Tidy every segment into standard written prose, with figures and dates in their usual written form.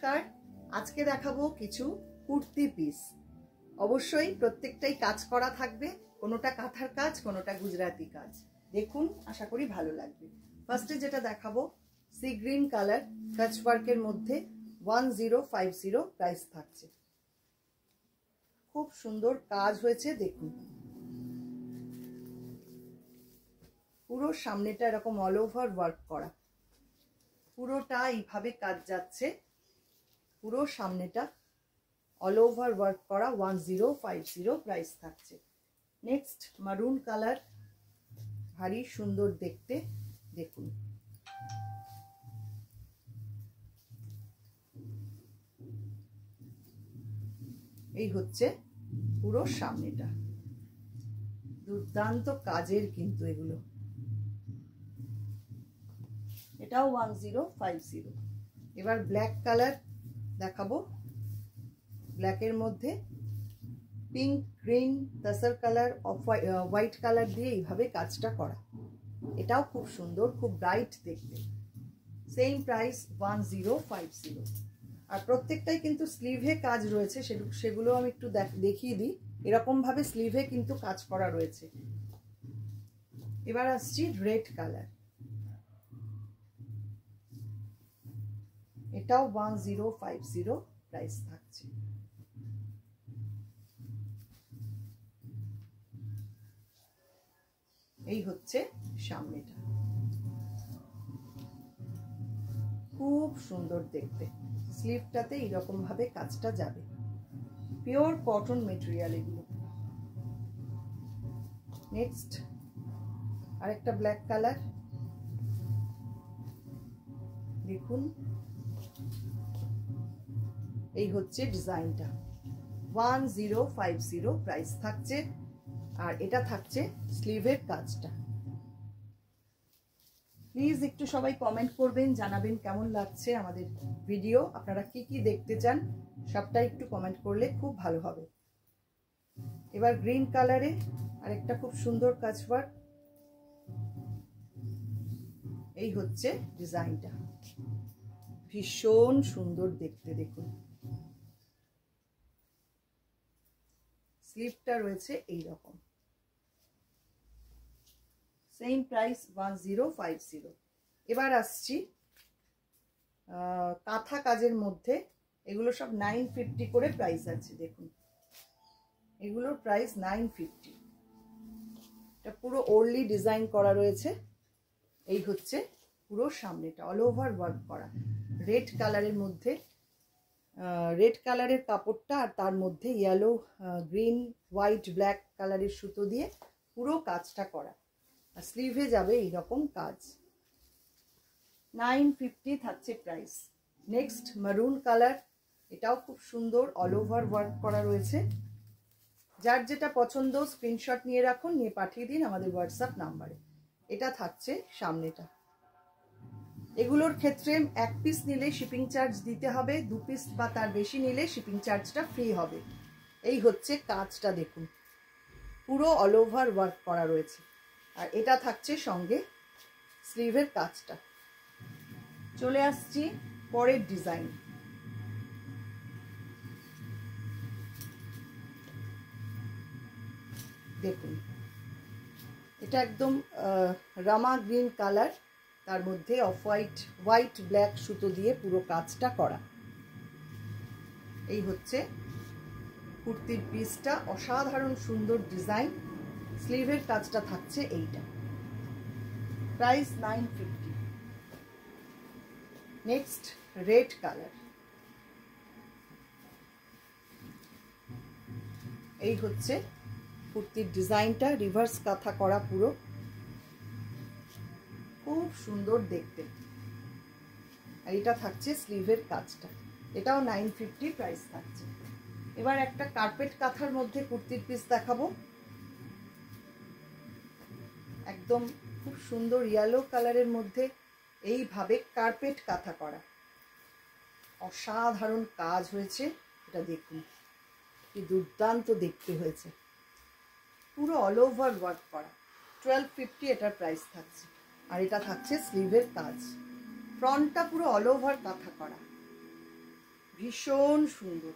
নমস্কার, আজকে দেখাবো কিছু কুর্তি পিস। অবশ্যই প্রত্যেকটাই কাজ করা থাকবে, কোনোটা কাঁথার কাজ, কোনোটা গুজরাটি কাজ। দেখুন, আশা করি ভালো লাগবে। ফার্স্টে যেটা দেখাবো সি গ্রিন কালার কাচ ওয়ার্কের মধ্যে 1050 প্রাইস থাকছে। খুব সুন্দর কাজ হয়েছে, দেখুন পুরো সামনেটা এরকম অল ওভার ওয়ার্ক করা, পুরোটা এইভাবে কাজ যাচ্ছে, পুরো সামনেটা অল ওভার ওয়ার্ক করা 1050 প্রাইস থাকছে। নেক্সট মারুন কালার, ভারী সুন্দর দেখতে, দেখুন এই হচ্ছে পুরো সামনেটা, দুর্দান্ত কাজের কিন্তু এগুলো। এটাও 1050। এবার ব্ল্যাক কালার দেখাবো, ব্ল্যাকের মধ্যে pink, green, তাসার colour, off white colour দিয়ে এইভাবে কাজটা করা। এটাও খুব সুন্দর, খুব ব্রাইট দেখতে। Same price 1050। আর প্রত্যেকটাই কিন্তু স্লিভে কাজ রয়েছে, সেগুলো আমি একটু দেখিয়ে দিই। এরকম ভাবে স্লিভে কিন্তু কাজ করা রয়েছে। এবার আসছি রেড কালার, এটাও 1050 প্রাইস থাকছে। এই হচ্ছে সামনেটা, খুব সুন্দর দেখতে। স্লিভটাতে এইরকম ভাবে কাজটা যাবে, পিওর কটন মেটেরিয়াল এগুলো। নেক্সট আরেকটা ব্ল্যাক কালার, দেখুন এই হচ্ছে ডিজাইনটা, 1050 প্রাইস থাকছে। আর এটা থাকছে স্লিভের কাজটা। প্লিজ একটু সবাই কমেন্ট করবেন, জানাবেন কেমন লাগছে আমাদের ভিডিও, আপনারা কি কি দেখতে চান সবটা একটু কমেন্ট করলে খুব ভালো হবে। এবার গ্রিন কালারে আরেকটা খুব সুন্দর কাজ ওয়ার্ক, এই হচ্ছে ডিজাইনটা, ভীষণ সুন্দর দেখতে। দেখুন স্লিভটা রয়েছে এই রকম। Same price 1050। এবার আসছি কাঁথা কাজের মধ্যে, এগুলো সব 950 করে প্রাইস আছে। দেখুন এগুলোর প্রাইস 950। এটা পুরো ওরলি ডিজাইন করা রয়েছে। এই হচ্ছে পুরো সামনেটা অল ওভার ওয়ার্ক করা, রেড কালারের মধ্যে, রেড কালারের কাপড়টা, আর তার মধ্যে ইয়েলো, গ্রিন, হোয়াইট, ব্ল্যাক কালারের সুতো দিয়ে পুরো কাজটা করা। আর স্লিভে যাবে এইরকম কাজ। 950 থাকছে প্রাইস। নেক্সট মারুন কালার, এটাও খুব সুন্দর অল ওভার ওয়ার্ক করা রয়েছে। যার যেটা পছন্দ স্ক্রিনশট নিয়ে রাখুন, নিয়ে পাঠিয়ে দিন আমাদের হোয়াটসঅ্যাপ নাম্বারে। এটা থাকছে সামনেটা। এগুলোর ক্ষেত্রে এক পিস নিলে শিপিং চার্জ দিতে হবে, 2 পিস বা তার বেশি নিলে শিপিং চার্জটা ফ্রি হবে। এই হচ্ছে কাজটা, দেখুন পুরো অল ওভার ওয়ার্ক করা রয়েছে। আর এটা থাকছে সঙ্গে স্লিভের কাজটা। চলে আসছি পরের ডিজাইন। দেখুন এটা একদম রামা গ্রিন কালার, তার মধ্যে অফ হোয়াইট, হোয়াইট ব্ল্যাক সুতো দিয়ে পুরো কাজটা করা। এই হচ্ছে কুর্তির পিসটা, অসাধারণ সুন্দর ডিজাইন। স্লিভের কাজটা থাকছে এইটা, প্রাইস 950। নেক্সট রেড কালার, এই হচ্ছে কুর্তির ডিজাইনটা, রিভার্স কাঁথা করা পুরো, খুব সুন্দর দেখতে। আর এটা থাকছে স্লিভের কাজটা, এটাও 950 প্রাইস থাকছে। এবার একটা কার্পেট কাঁথার মধ্যে কুর্তির পিস দেখাবো, একদম খুব সুন্দর ইয়েলো কালারের মধ্যে এইভাবে কার্পেট কাঁথা করা, অসাধারণ কাজ হয়েছে। এটা দেখুন কি দুর্দান্ত দেখতে হয়েছে, পুরো অল ওভার ওয়ার্ক করা। 1250 এটার প্রাইস থাকছে। আর এটা থাকছে স্লিভের কাজ, ফ্রন্টটা পুরো অল ওভার কাঁথা করা। ভীষণ সুন্দর।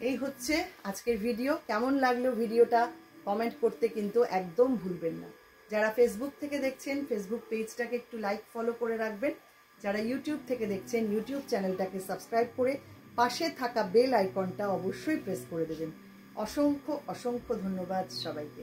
এই হচ্ছে আজকের ভিডিও। কেমন লাগলো ভিডিওটা কমেন্ট করতে কিন্তু একদম ভুলবেন না। যারা ফেসবুক থেকে দেখছেন ফেসবুক পেজটাকে একটু লাইক ফলো করে রাখবেন। যারা ইউটিউব থেকে দেখছেন ইউটিউব চ্যানেলটাকে সাবস্ক্রাইব করে পাশে থাকা বেল আইকনটা অবশ্যই প্রেস করে দেবেন। অসংখ্য অসংখ্য ধন্যবাদ সবাইকে।